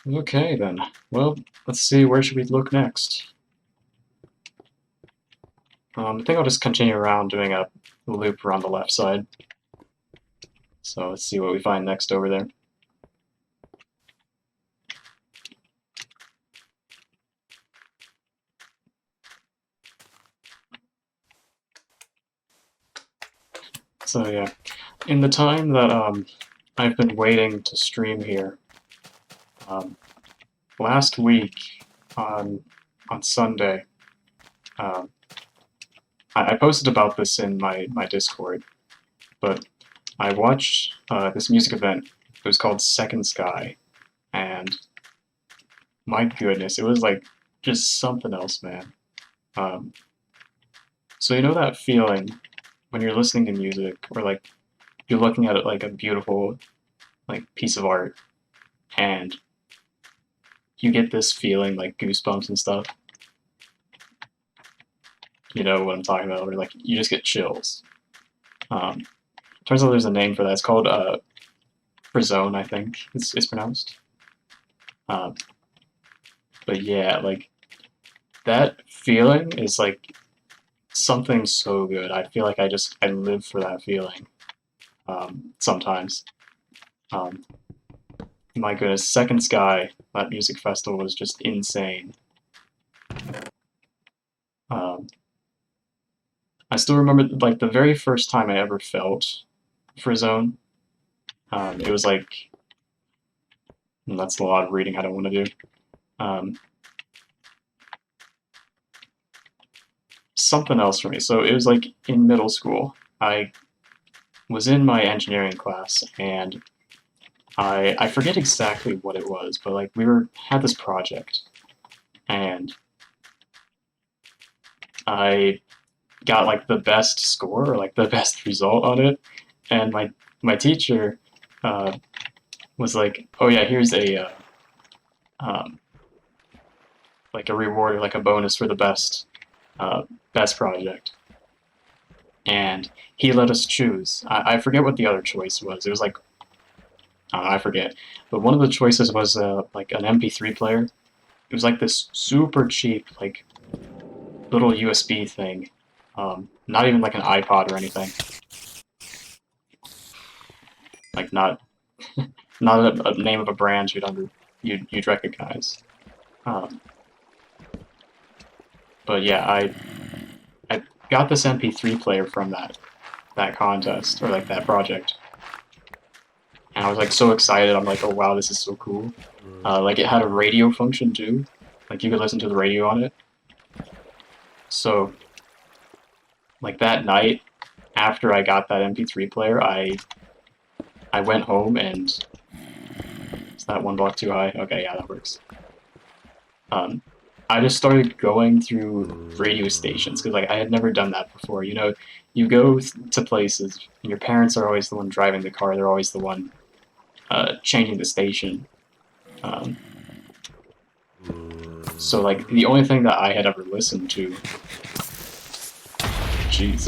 Okay then. Well, let's see, where should we look next? I think I'll just continue around doing a loop around the left side. So let's see what we find next over there. So yeah, in the time that I've been waiting to stream here, um, last week on Sunday, um, I posted about this in my Discord, but I watched this music event. It was called Second Sky, and my goodness, it was like just something else, man. Um, so you know that feeling when you're listening to music, or like you're looking at it like a beautiful like piece of art, and you get this feeling like goosebumps and stuff. You know what I'm talking about, or like you just get chills. Um, Turns out there's a name for that. It's called Frisson, I think it's pronounced. Um, but yeah, like that feeling is like something so good. I feel like I live for that feeling. Sometimes. Um, my goodness, Second Sky, that music festival was just insane. Um, I still remember like the very first time I ever felt Frizone. It was like that's a lot of reading I don't want to do. Um, Something else for me. So it was like in middle school. I was in my engineering class, and I forget exactly what it was, but like we were had this project, and I got like the best score or like the best result on it, and my teacher uh, was like, "Oh yeah, here's a um, like a reward or like a bonus for the uh, best project." And he let us choose. I forget what the other choice was. It was like I forget, but one of the choices was like an MP3 player. It was like this super cheap like little USB thing, not even like an iPod or anything. Like not a name of a brand you'd recognize. Um, but yeah, I got this MP3 player from that contest or like that project, and I was like so excited. I'm like, oh wow, this is so cool. Like it had a radio function too, like you could listen to the radio on it. So like that night after I got that MP3 player, I went home and is that one block too high? Okay, yeah, that works. Um, I just started going through radio stations because like I had never done that before. You know, you go to places and your parents are always the one driving the car. They're always the one changing the station. Um, so like the only thing that I had ever listened to, jeez,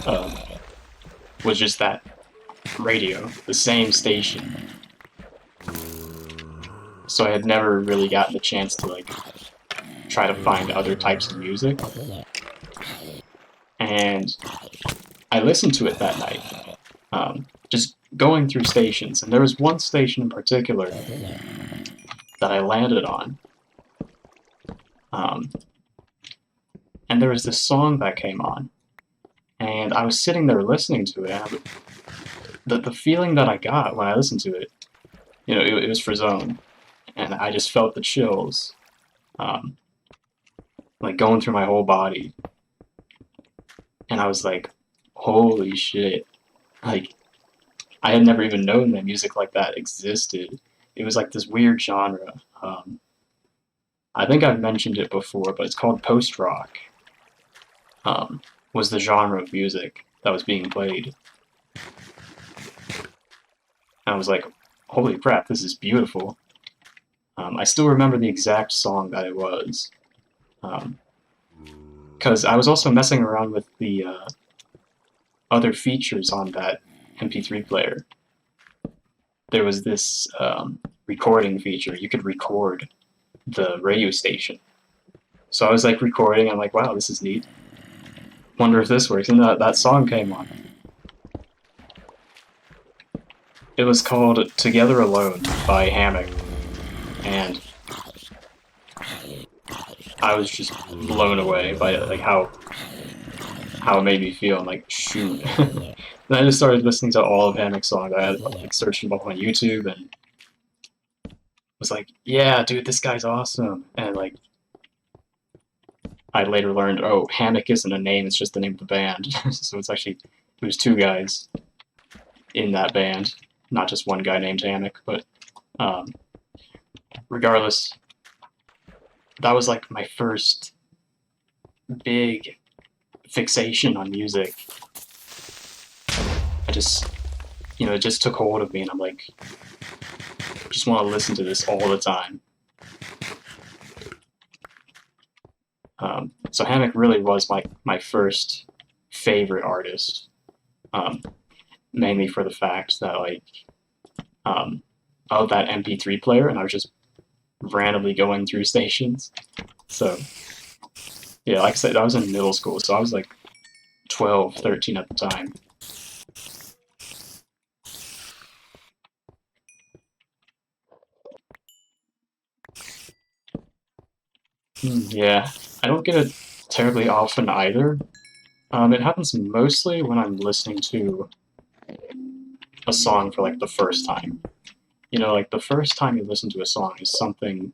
um, was just that radio, the same station. So I had never really gotten the chance to like try to find other types of music. And I listened to it that night, just going through stations. And there was one station in particular that I landed on. Um, and there was this song that came on. And I was sitting there listening to it. And the feeling that I got when I listened to it, you know, it was for Zone. And I just felt the chills, um, like going through my whole body. And I was like, holy shit. Like, I had never even known that music like that existed. It was like this weird genre. I think I've mentioned it before, but it's called post rock. Was the genre of music that was being played. And I was like, holy crap, this is beautiful. I still remember the exact song that it was. Because I was also messing around with the other features on that MP3 player. there was this recording feature. You could record the radio station. So I was like recording. I'm like, wow, this is neat. Wonder if this works. And that song came on. It was called "Together Alone" by Hammock, and I was just blown away by like how it made me feel. I'm like, shoot. Then I just started listening to all of Hammock's songs. I had like searched them up on YouTube and was like, yeah, dude, this guy's awesome. And like, I later learned, oh, Hammock isn't a name; it's just the name of the band. So it was two guys in that band, not just one guy named Hammock. But regardless, that was like my first big fixation on music. I just, it just took hold of me, and I'm like, I just want to listen to this all the time. So Hammock really was my first favorite artist, mainly for the fact that like of that MP3 player, and I was just randomly going through stations. So yeah, like I said, I was in middle school, so I was like 12, 13 at the time. Yeah, I don't get it terribly often either. It happens mostly when I'm listening to a song for like the first time. Like the first time you listen to a song is something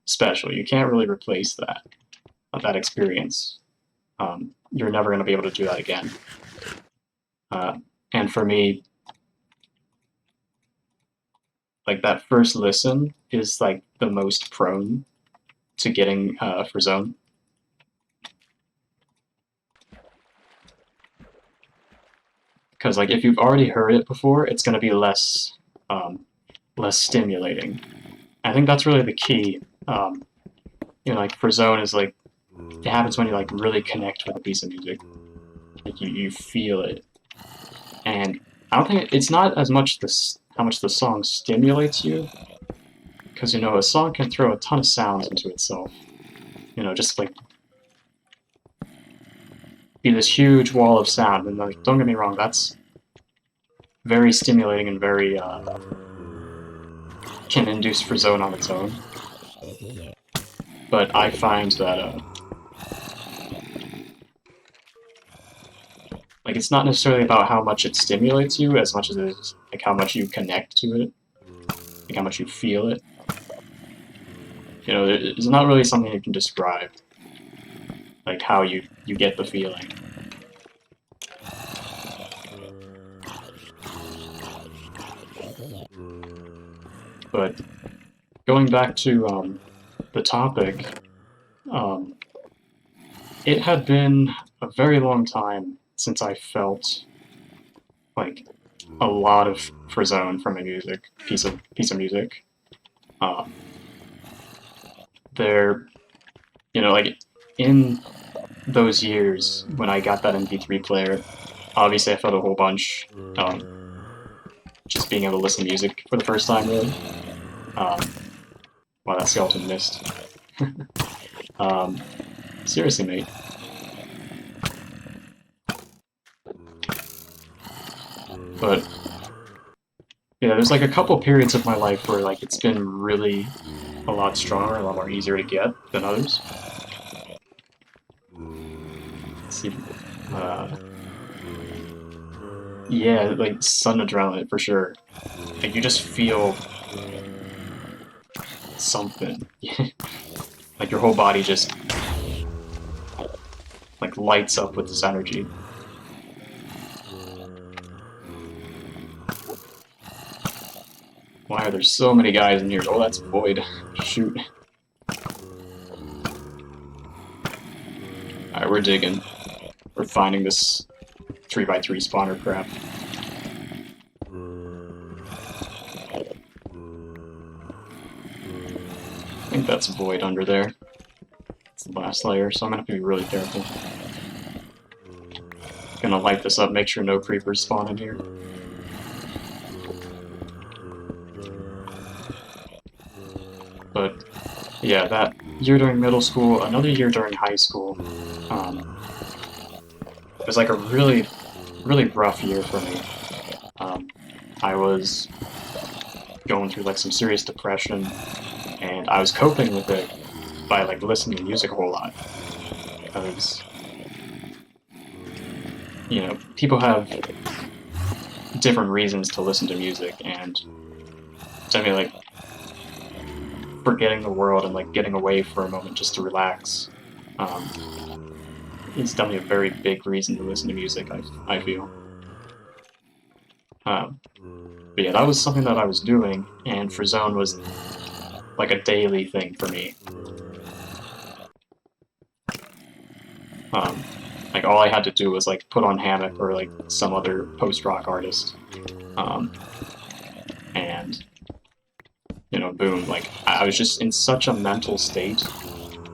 special. You can't really replace that experience. You're never going to be able to do that again. And for me, like that first listen is like the most prone to getting Frisson. Because like if you've already heard it before, it's going to be less stimulating. I think that's really the key. Like Frisson is like, it happens when you like really connect with a piece of music. Like you feel it, and I don't think it's not as much how much the song stimulates you, because a song can throw a ton of sounds into itself. Just like be this huge wall of sound, and like don't get me wrong, that's very stimulating and very can induce Frisson on its own. But I find that like it's not necessarily about how much it stimulates you as much as it is like how much you connect to it, like how much you feel it. It's not really something you can describe, like how you get the feeling. But going back to the topic, it had been a very long time since I felt like a lot of Frisson from a piece of music. Like in those years when I got that MP3 player, obviously I felt a whole bunch. Just being able to listen to music for the first time, really. Wow, that skeleton missed. Seriously, mate. But yeah, there's like a couple periods of my life where like it's been really a lot stronger, a lot more easier to get than others. Let's see. Yeah, like sudden adrenaline for sure. Like you just feel something. Like your whole body just like lights up with this energy. Why are there so many guys in here? Oh, that's Void. Shoot. Alright, we're digging. We're finding this 3x3 spawner crap. I think that's Void under there. It's the last layer, so I'm gonna have to be really careful. Gonna light this up, make sure no creepers spawn in here. But yeah, that year during middle school, another year during high school, it was like a really, really rough year for me. I was going through like some serious depression, and I was coping with it by like listening to music a whole lot. Because, you know, people have different reasons to listen to music, and to me, like, forgetting the world and like getting away for a moment just to relax, it's definitely a very big reason to listen to music, I feel. But yeah, that was something that I was doing, and Frisson was like a daily thing for me. Like all I had to do was like put on Hammock or like some other post-rock artist, and you know, boom! Like I was just in such a mental state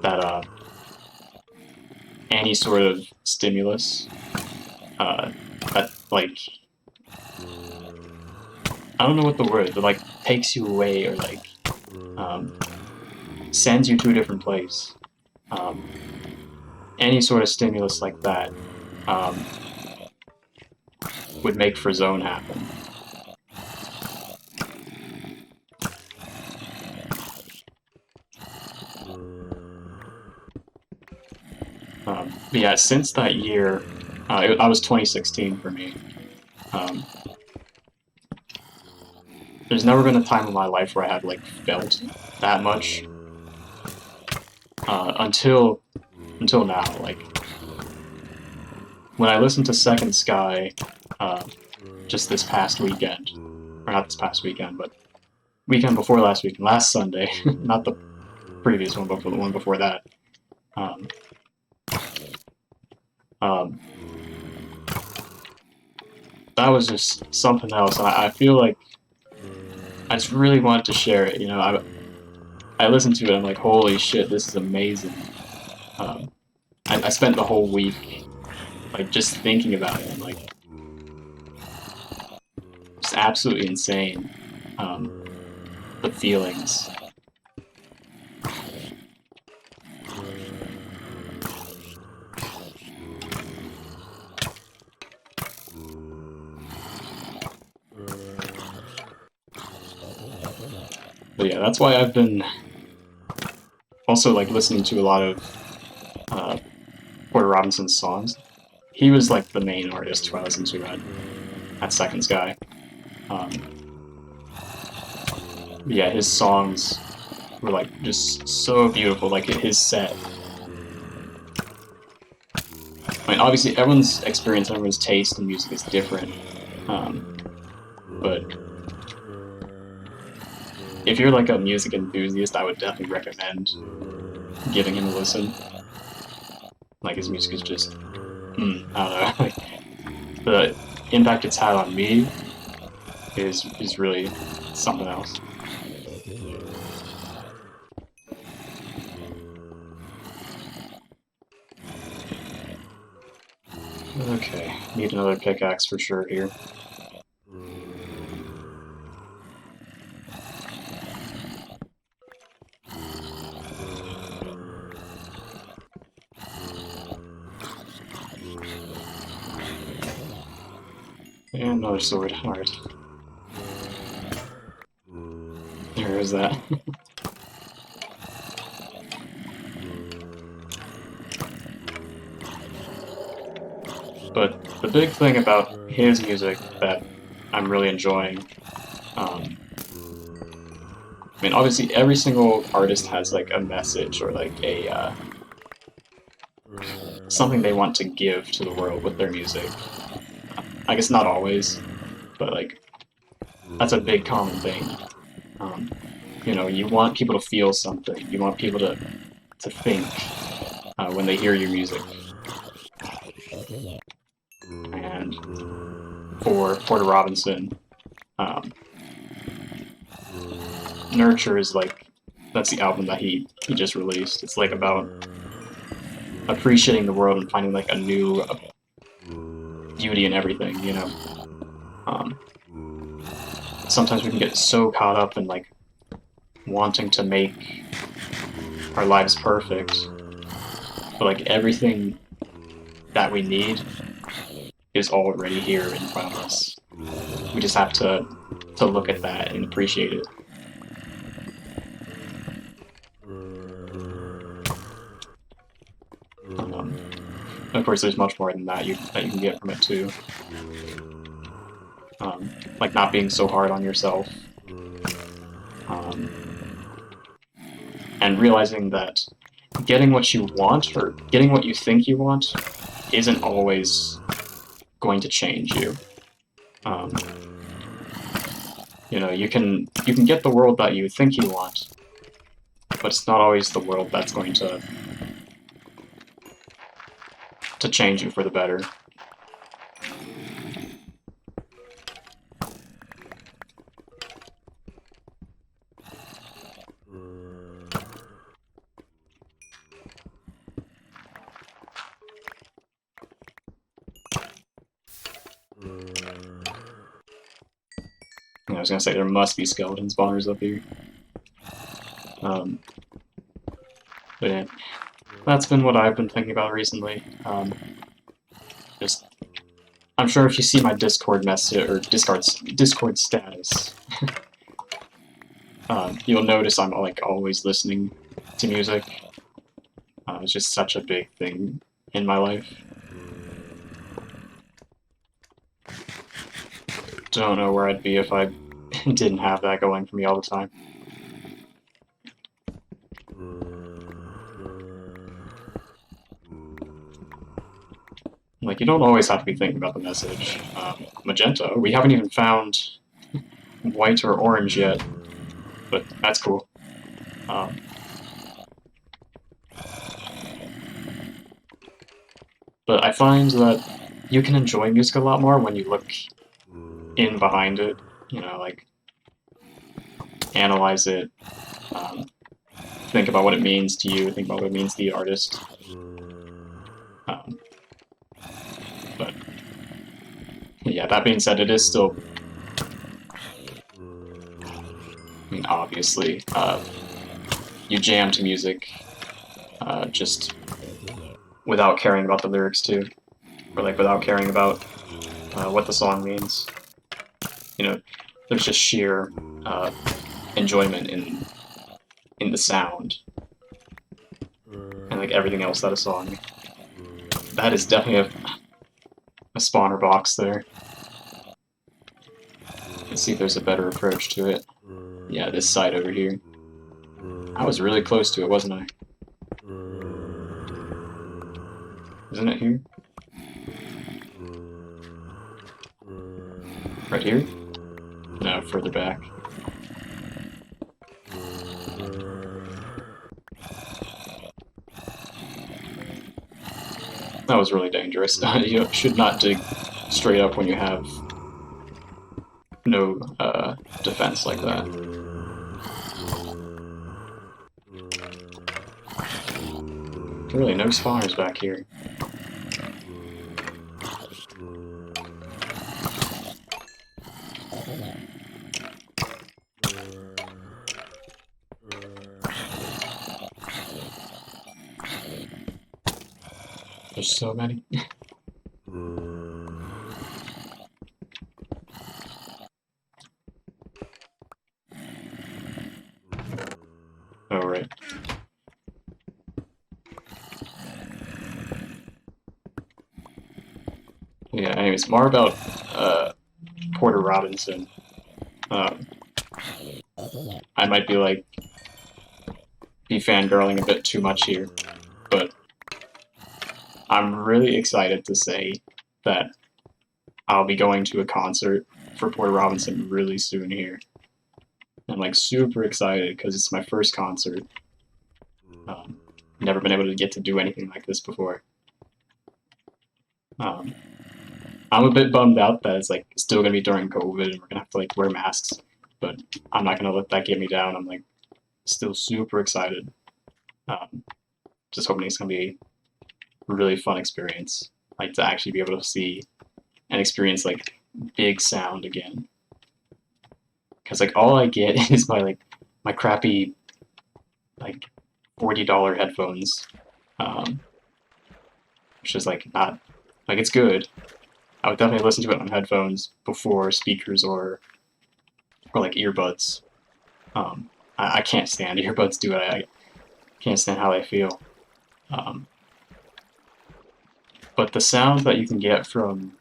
that any sort of stimulus that like I don't know what the word, but like takes you away or like sends you to a different place. Any sort of stimulus like that would make Frisson happen. But yeah, since that year, I was 2016 for me. There's never been a time in my life where I had like felt that much until now. Like when I listened to Second Sky just this past weekend, or not this past weekend, but weekend before last weekend, last Sunday, not the previous one, but the one before that. That was just something else, and I feel like I just really wanted to share it. You know, I listened to it, and I'm like, holy shit, this is amazing. I spent the whole week like just thinking about it, and like just absolutely insane. The feelings. But yeah, that's why I've been also like listening to a lot of Porter Robinson's songs. He was like the main artist who I listened to at Second Sky. Yeah, his songs were like just so beautiful. Like his set. I mean, obviously everyone's experience, everyone's taste in music is different. But if you're like a music enthusiast, I would definitely recommend giving him a listen. Like his music is just, I don't know. Like the impact it's had on me is really something else. Okay, need another pickaxe for sure here. And another sword, alright. There is that. But the big thing about his music that I'm really enjoying, I mean, obviously every single artist has like a message or like a something they want to give to the world with their music. I guess not always, but like that's a big common thing. You know, you want people to feel something. You want people to think when they hear your music. And for Porter Robinson, Nurture is like, that's the album that he just released. It's like about appreciating the world and finding like a new beauty in everything, you know? Sometimes we can get so caught up in like wanting to make our lives perfect, but like everything that we need is already here in front of us. We just have to look at that and appreciate it. Of course, there's much more than that you can get from it too. Like not being so hard on yourself, and realizing that getting what you want or getting what you think you want isn't always going to change you. You know, you can get the world that you think you want, but it's not always the world that's going to change you for the better. I was gonna say there must be skeleton spawners up here. But yeah, that's been what I've been thinking about recently. Just, I'm sure if you see my Discord message or Discord status, you'll notice I'm like always listening to music. It's just such a big thing in my life. Don't know where I'd be if I didn't have that going for me all the time. Like, you don't always have to be thinking about the message. Magenta, we haven't even found white or orange yet, but that's cool. But I find that you can enjoy music a lot more when you look in behind it, you know, like, analyze it, think about what it means to you, think about what it means to the artist. But yeah, that being said, it is still, I mean, obviously, you jam to music just without caring about the lyrics too, or like without caring about what the song means. You know, there's just sheer enjoyment in the sound and like everything else that a song. That is definitely a spawner box there. Let's see if there's a better approach to it. Yeah, this side over here. I was really close to it, wasn't I? Isn't it here? Right here? No, further back. That was really dangerous. You should not dig straight up when you have no defense like that. Really, no spawners back here. There's so many. Oh, right. Yeah, anyways, more about Porter Robinson. I might be like, be fangirling a bit too much here, but I'm really excited to say that I'll be going to a concert for Porter Robinson really soon here. I'm like super excited because it's my first concert. Never been able to get to do anything like this before. I'm a bit bummed out that it's like still gonna be during COVID and we're gonna have to like wear masks, but I'm not gonna let that get me down. I'm like still super excited. Just hoping it's gonna be a really fun experience. Like to actually be able to see and experience like big sound again. Because like all I get is my like my crappy like $40 headphones, which is like not like it's good. I would definitely listen to it on headphones before speakers or like earbuds. I can't stand earbuds, do it. I can't stand how they feel. But the sound that you can get from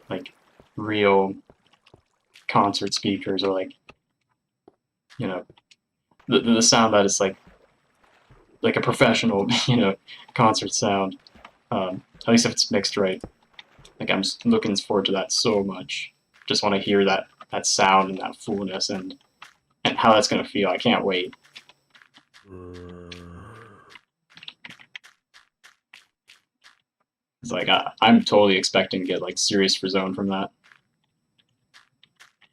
like real concert speakers, or like, you know, the sound that is like a professional, you know, concert sound. At least if it's mixed right. Like I'm just looking forward to that so much. Just want to hear that sound and that fullness and how that's gonna feel. I can't wait. It's like I'm totally expecting to get like serious Frisson from that.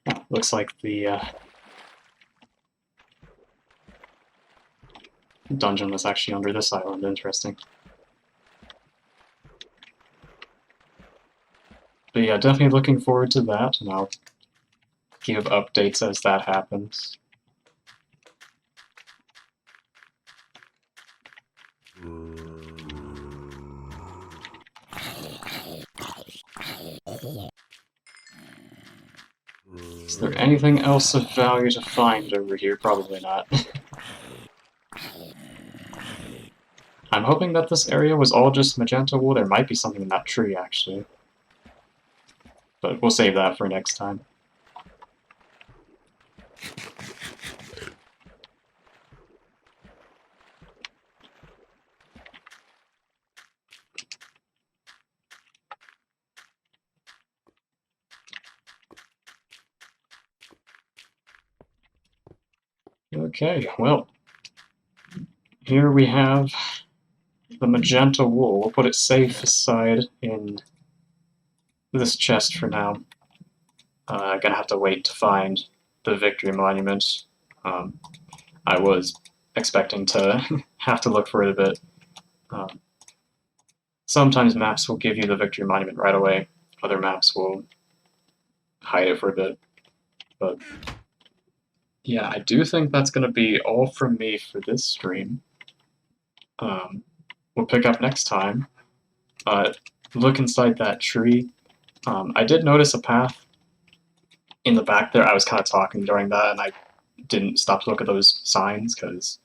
Oh, looks like the dungeon was actually under this island. Interesting. But yeah, definitely looking forward to that, and I'll give updates as that happens. Is there anything else of value to find over here? Probably not. I'm hoping that this area was all just magenta wool. There might be something in that tree, actually. But we'll save that for next time. Okay, well, here we have the magenta wool. We'll put it safe aside in this chest for now. Gonna have to wait to find the victory monument. I was expecting to have to look for it a bit. Sometimes maps will give you the victory monument right away. Other maps will hide it for a bit. But yeah, I do think that's going to be all from me for this stream. We'll pick up next time. Look inside that tree. I did notice a path in the back there. I was kind of talking during that, and I didn't stop to look at those signs, because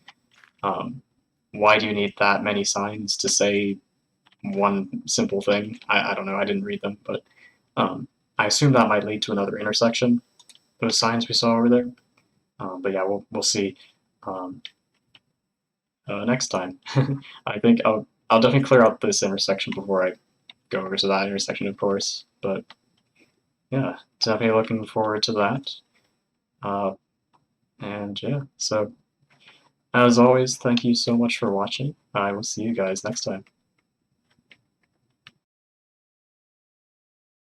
why do you need that many signs to say one simple thing? I don't know, I didn't read them, but I assume that might lead to another intersection, those signs we saw over there. But yeah, we'll see next time. I think I'll definitely clear out this intersection before I go over to that intersection, of course. But yeah, definitely looking forward to that. And yeah, so as always, thank you so much for watching. I will see you guys next time.